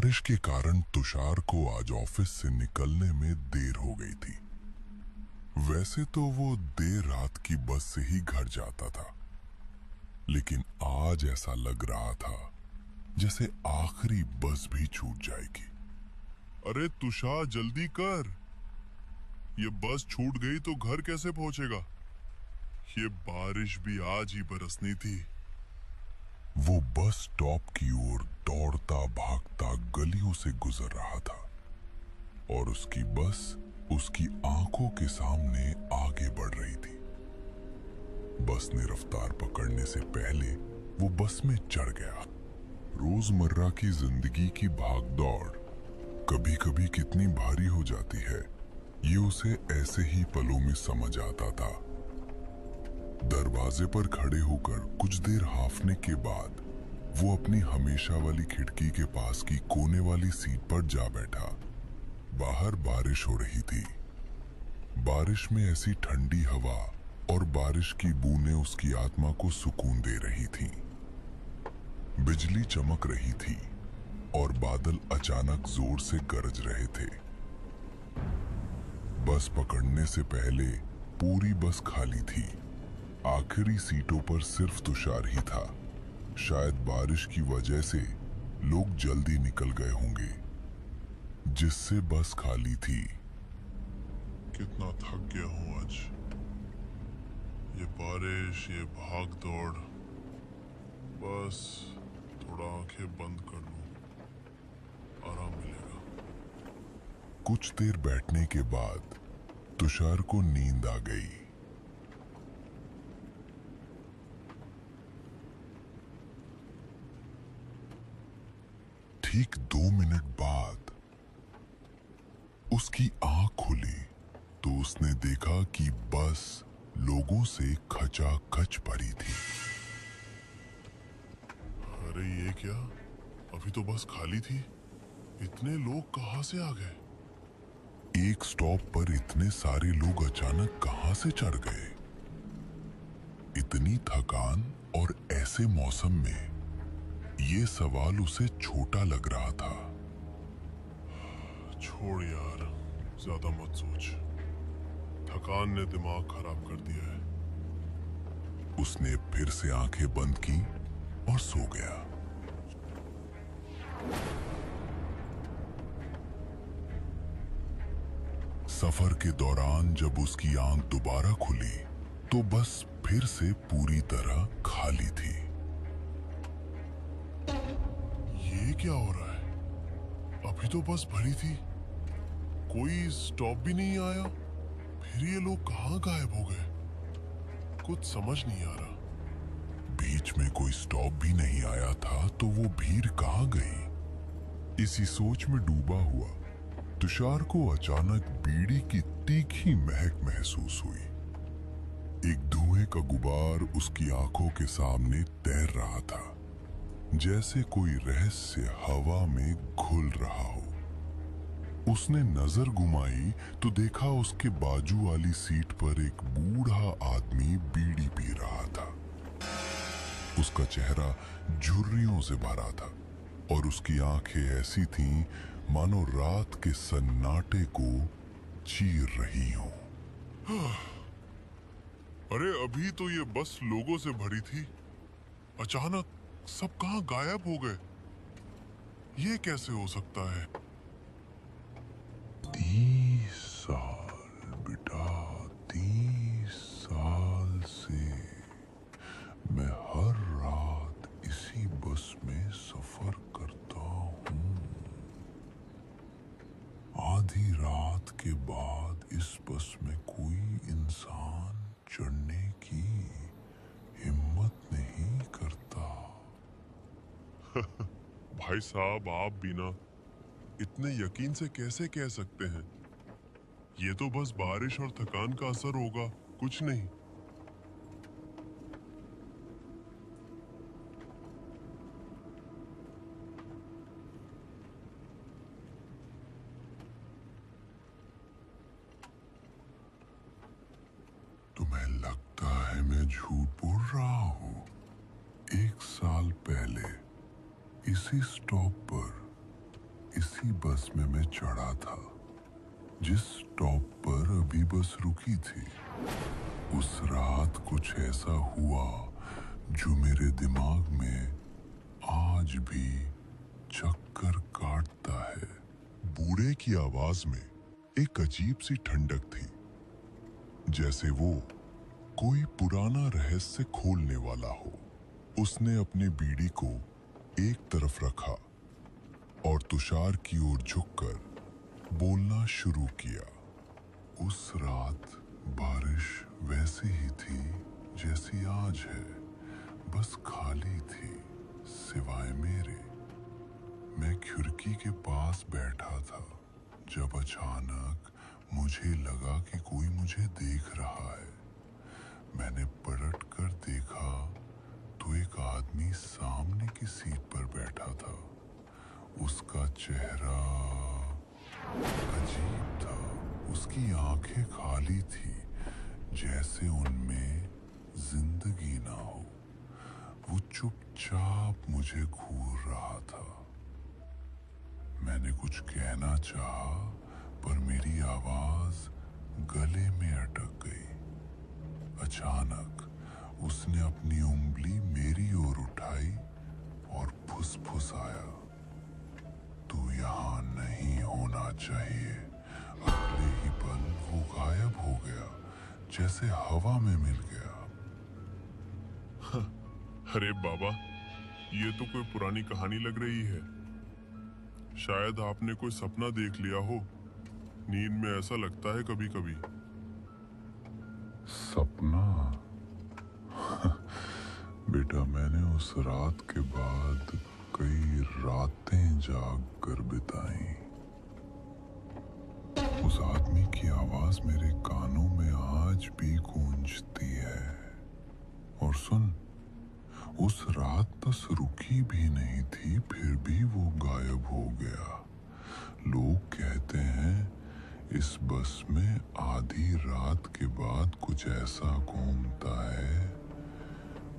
बारिश के कारण तुषार को आज ऑफिस से निकलने में देर हो गई थी। वैसे तो वो देर रात की बस से ही घर जाता था, लेकिन आज ऐसा लग रहा था जैसे आखिरी बस भी छूट जाएगी। अरे तुषार, जल्दी कर, ये बस छूट गई तो घर कैसे पहुंचेगा? ये बारिश भी आज ही बरसनी थी। वो बस स्टॉप की ओर दौड़ता भागता गलियों से गुजर रहा था और उसकी बस उसकी आंखों के सामने आगे बढ़ रही थी। बस ने रफ्तार पकड़ने से पहले वो बस में चढ़ गया। रोजमर्रा की जिंदगी की भागदौड़ कभी कभी कितनी भारी हो जाती है, ये उसे ऐसे ही पलों में समझ आता था। दरवाजे पर खड़े होकर कुछ देर हांफने के बाद वो अपनी हमेशा वाली खिड़की के पास की कोने वाली सीट पर जा बैठा। बाहर बारिश हो रही थी। बारिश में ऐसी ठंडी हवा और बारिश की बूंदें उसकी आत्मा को सुकून दे रही थीं। बिजली चमक रही थी और बादल अचानक जोर से गरज रहे थे। बस पकड़ने से पहले पूरी बस खाली थी। आखिरी सीटों पर सिर्फ तुषार ही था। शायद बारिश की वजह से लोग जल्दी निकल गए होंगे, जिससे बस खाली थी। कितना थक गया हूं आज। ये बारिश, ये भाग दौड़, बस थोड़ा आंखें बंद कर लूं, आराम मिलेगा। कुछ देर बैठने के बाद तुषार को नींद आ गई। ठीक 2 मिनट बाद उसकी आंख खुली तो उसने देखा कि बस लोगों से खचाखच भरी थी। अरे ये क्या, अभी तो बस खाली थी, इतने लोग कहां से आ गए? एक स्टॉप पर इतने सारे लोग अचानक कहां से चढ़ गए? इतनी थकान और ऐसे मौसम में ये सवाल उसे छोटा लग रहा था। छोड़ यार, ज्यादा मत सोच, थकान ने दिमाग खराब कर दिया है। उसने फिर से आंखें बंद की और सो गया। सफर के दौरान जब उसकी आंख दोबारा खुली तो बस फिर से पूरी तरह खाली थी। ये क्या हो रहा है? अभी तो बस भरी थी, कोई स्टॉप भी नहीं आया, फिर ये लोग कहां गायब हो गए? कुछ समझ नहीं आ रहा। बीच में कोई स्टॉप भी नहीं आया था तो वो भीड़ कहां गई? इसी सोच में डूबा हुआ तुषार को अचानक बीड़ी की तीखी महक महसूस हुई। एक धुएं का गुबार उसकी आंखों के सामने तैर रहा था, जैसे कोई रहस्य हवा में घुल रहा हो। उसने नजर घुमाई तो देखा उसके बाजू वाली सीट पर एक बूढ़ा आदमी बीड़ी पी रहा था। उसका चेहरा झुर्रियों से भरा था और उसकी आंखें ऐसी थीं मानो रात के सन्नाटे को चीर रही हों। अरे अभी तो ये बस लोगों से भरी थी, अचानक सब कहां गायब हो गए? ये कैसे हो सकता है? 30 साल बेटा, 30 साल से मैं हर रात इसी बस में सफर करता हूँ। आधी रात के बाद इस बस में कोई इंसान चढ़ने की हिम्मत नहीं करता। भाई साहब, आप भी ना इतने यकीन से कैसे कह सकते हैं? ये तो बस बारिश और थकान का असर होगा, कुछ नहीं। तुम्हें लगता है मैं झूठ बोल रहा हूँ? 1 साल पहले इसी स्टॉप पर इसी बस में मैं चढ़ा था जिस स्टॉप पर अभी बस रुकी थी। उस रात कुछ ऐसा हुआ जो मेरे दिमाग में आज भी चक्कर काटता है। बूढ़े की आवाज में एक अजीब सी ठंडक थी, जैसे वो कोई पुराना रहस्य खोलने वाला हो। उसने अपनी बीड़ी को एक तरफ रखा और तुषार की ओर झुककर बोलना शुरू किया। उस रात बारिश वैसी ही थी जैसी आज है, बस खाली थी सिवाय मेरे। मैं खिड़की के पास बैठा था जब अचानक मुझे लगा कि कोई मुझे देख रहा है। मैंने पलट कर देखा तो एक आदमी सामने की सीट पर बैठा था। उसका चेहरा अजीब था, उसकी आंखें खाली थी जैसे उनमें जिंदगी ना हो। वो चुपचाप मुझे घूर रहा था। मैंने कुछ कहना चाहा पर मेरी आवाज गले में अटक गई। अचानक उसने अपनी उंगली मेरी ओर उठाई और फुसफुसाया, तू यहाँ नहीं होना चाहिए। अगले ही पल वो गायब हो गया, जैसे हवा में मिल गया। अरे बाबा, ये तो कोई पुरानी कहानी लग रही है। शायद आपने कोई सपना देख लिया हो। नींद में ऐसा लगता है कभी कभी। सपना? बेटा, मैंने उस रात के बाद कई रातें जाग कर बिताई। उस आदमी की आवाज मेरे कानों में आज भी गूंजती है। और सुन, उस रात बस रुकी भी नहीं थी, फिर भी वो गायब हो गया। लोग कहते हैं इस बस में आधी रात के बाद कुछ ऐसा घूमता है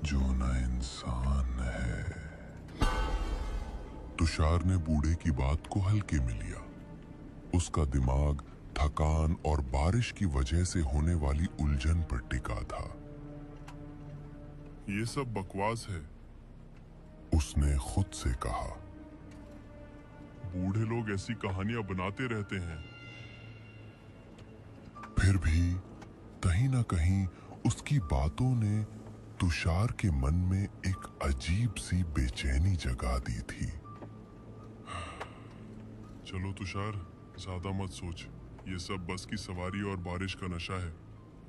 जो न इंसान है। तुषार ने बूढ़े की बात को हल्के में लिया। उसका दिमाग थकान और बारिश की वजह से होने वाली उलझन पर टिका था। ये सब बकवास है, उसने खुद से कहा। बूढ़े लोग ऐसी कहानियां बनाते रहते हैं। फिर भी कहीं ना कहीं उसकी बातों ने तुषार के मन में एक अजीब सी बेचैनी जगा दी थी। चलो तुषार, ज्यादा मत सोच। ये सब बस की सवारी और बारिश का नशा है।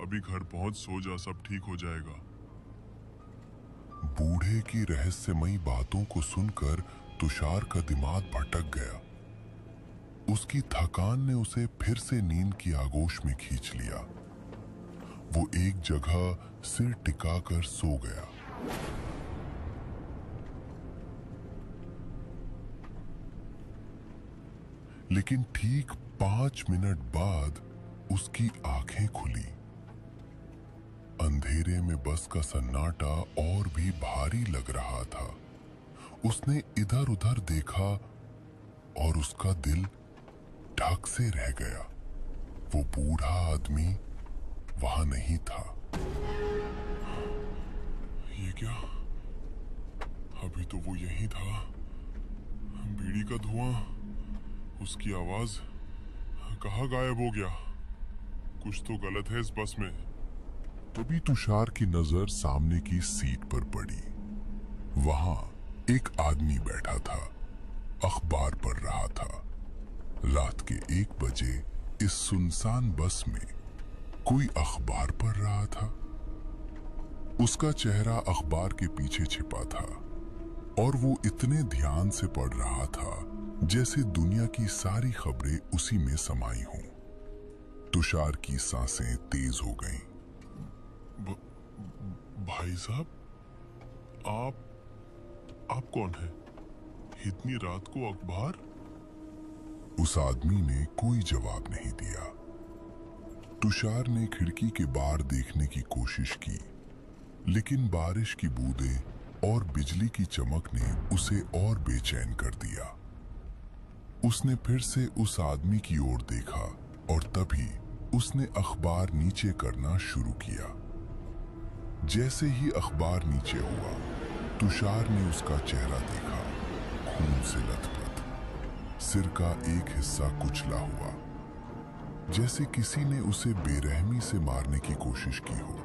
अभी घर पहुंच सो जा, सब ठीक हो जाएगा। बूढ़े की रहस्यमयी बातों को सुनकर तुषार का दिमाग भटक गया। उसकी थकान ने उसे फिर से नींद की आगोश में खींच लिया। वो एक जगह सिर टिकाकर सो गया। लेकिन ठीक 5 मिनट बाद उसकी आंखें खुली। अंधेरे में बस का सन्नाटा और भी भारी लग रहा था। उसने इधर उधर देखा और उसका दिल धक से रह गया। वो बूढ़ा आदमी वहां नहीं था। ये क्या? अभी तो वो यही था। बीड़ी का धुआं, उसकी आवाज, कहाँ गायब हो गया? कुछ तो गलत है इस बस में। तभी तुषार की नजर सामने की सीट पर पड़ी। वहां एक आदमी बैठा था, अखबार पढ़ रहा था। रात के 1 बजे इस सुनसान बस में कोई अखबार पढ़ रहा था। उसका चेहरा अखबार के पीछे छिपा था और वो इतने ध्यान से पढ़ रहा था जैसे दुनिया की सारी खबरें उसी में समाई हों। तुषार की सांसें तेज हो गईं। भाई साहब, आप कौन है? इतनी रात को अखबार? उस आदमी ने कोई जवाब नहीं दिया। तुषार ने खिड़की के बाहर देखने की कोशिश की, लेकिन बारिश की बूंदें और बिजली की चमक ने उसे और बेचैन कर दिया। उसने फिर से उस आदमी की ओर देखा और तभी उसने अखबार नीचे करना शुरू किया। जैसे ही अखबार नीचे हुआ, तुषार ने उसका चेहरा देखा, खून से लथपथ, सिर का एक हिस्सा कुचला हुआ, जैसे किसी ने उसे बेरहमी से मारने की कोशिश की हो।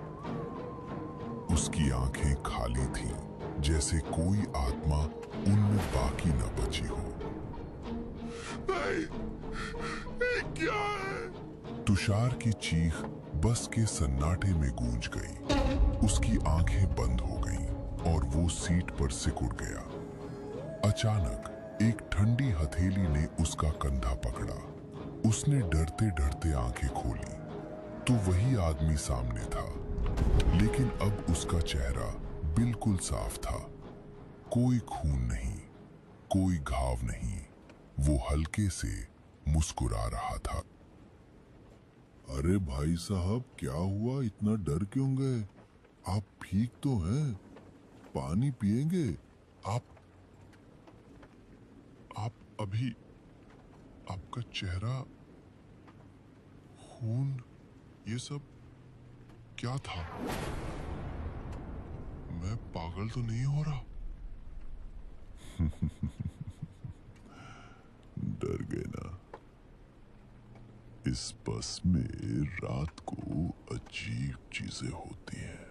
उसकी आंखें खाली थीं, जैसे कोई आत्मा उनमें बाकी न बची हो। क्या है? तुषार की चीख बस के सन्नाटे में गूंज गई। उसकी आंखें बंद हो गईं और वो सीट पर सिकुड़ गया। अचानक एक ठंडी हथेली ने उसका कंधा पकड़ा। उसने डरते डरते आंखें खोली तो वही आदमी सामने था, लेकिन अब उसका चेहरा बिल्कुल साफ था। कोई खून नहीं, कोई घाव नहीं। वो हल्के से मुस्कुरा रहा था। अरे भाई साहब, क्या हुआ? इतना डर क्यों गए? आप ठीक तो हैं? पानी पिएंगे? आप अभी आपका चेहरा, खून, ये सब क्या था? मैं पागल तो नहीं हो रहा? डर गए ना? इस बस में रात को अजीब चीजें होती हैं।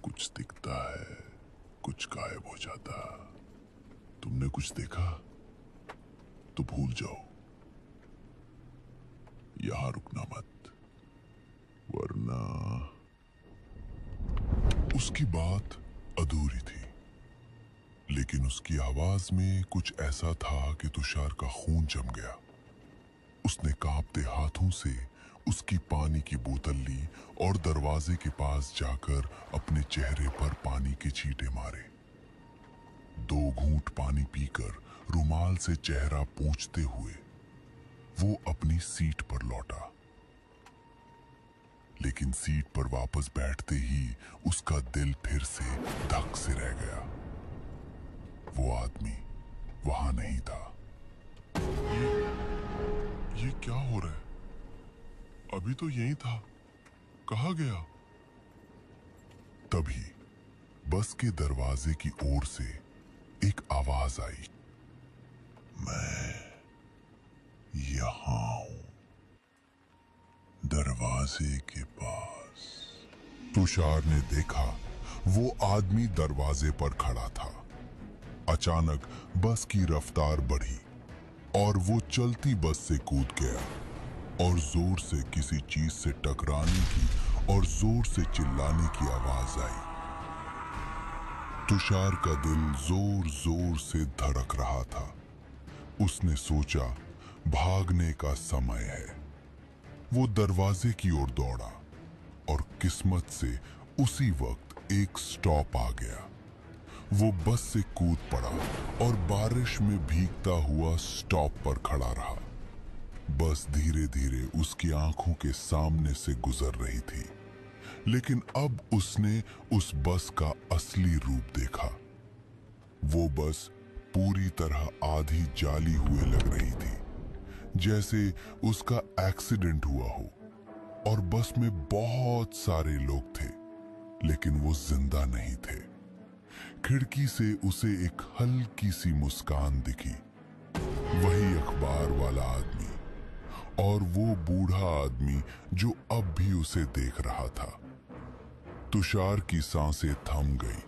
कुछ दिखता है, कुछ गायब हो जाता। तुमने कुछ देखा तो भूल जाओ, यहां रुकना मत, वरना। उसकी बात अधूरी थी, लेकिन उसकी आवाज में कुछ ऐसा था कि तुषार का खून जम गया। उसने कांपते हाथों से उसकी पानी की बोतल ली और दरवाजे के पास जाकर अपने चेहरे पर पानी के छींटे मारे। 2 घूंट पानी पीकर रुमाल से चेहरा पोंछते हुए वो अपनी सीट पर लौटा। लेकिन सीट पर वापस बैठते ही उसका दिल फिर से धक से रह गया। वो आदमी वहां नहीं था। ये क्या हो रहा है? अभी तो यही था, कहाँ गया? तभी बस के दरवाजे की ओर से एक आवाज आई, मैं यहां हूं, दरवाजे के पास। तुषार ने देखा वो आदमी दरवाजे पर खड़ा था। अचानक बस की रफ्तार बढ़ी और वो चलती बस से कूद गया और जोर से किसी चीज से टकराने की और जोर से चिल्लाने की आवाज आई। तुषार का दिल जोर जोर से धड़क रहा था। उसने सोचा भागने का समय है। वो दरवाजे की ओर दौड़ा और किस्मत से उसी वक्त एक स्टॉप आ गया। वो बस से कूद पड़ा और बारिश में भीगता हुआ स्टॉप पर खड़ा रहा। बस धीरे धीरे उसकी आंखों के सामने से गुजर रही थी, लेकिन अब उसने उस बस का असली रूप देखा। वो बस पूरी तरह आधी जाली हुए लग रही थी, जैसे उसका एक्सीडेंट हुआ हो। और बस में बहुत सारे लोग थे, लेकिन वो जिंदा नहीं थे। खिड़की से उसे एक हल्की सी मुस्कान दिखी। वही अखबार वाला आदमी और वो बूढ़ा आदमी जो अब भी उसे देख रहा था। तुषार की सांसें थम गई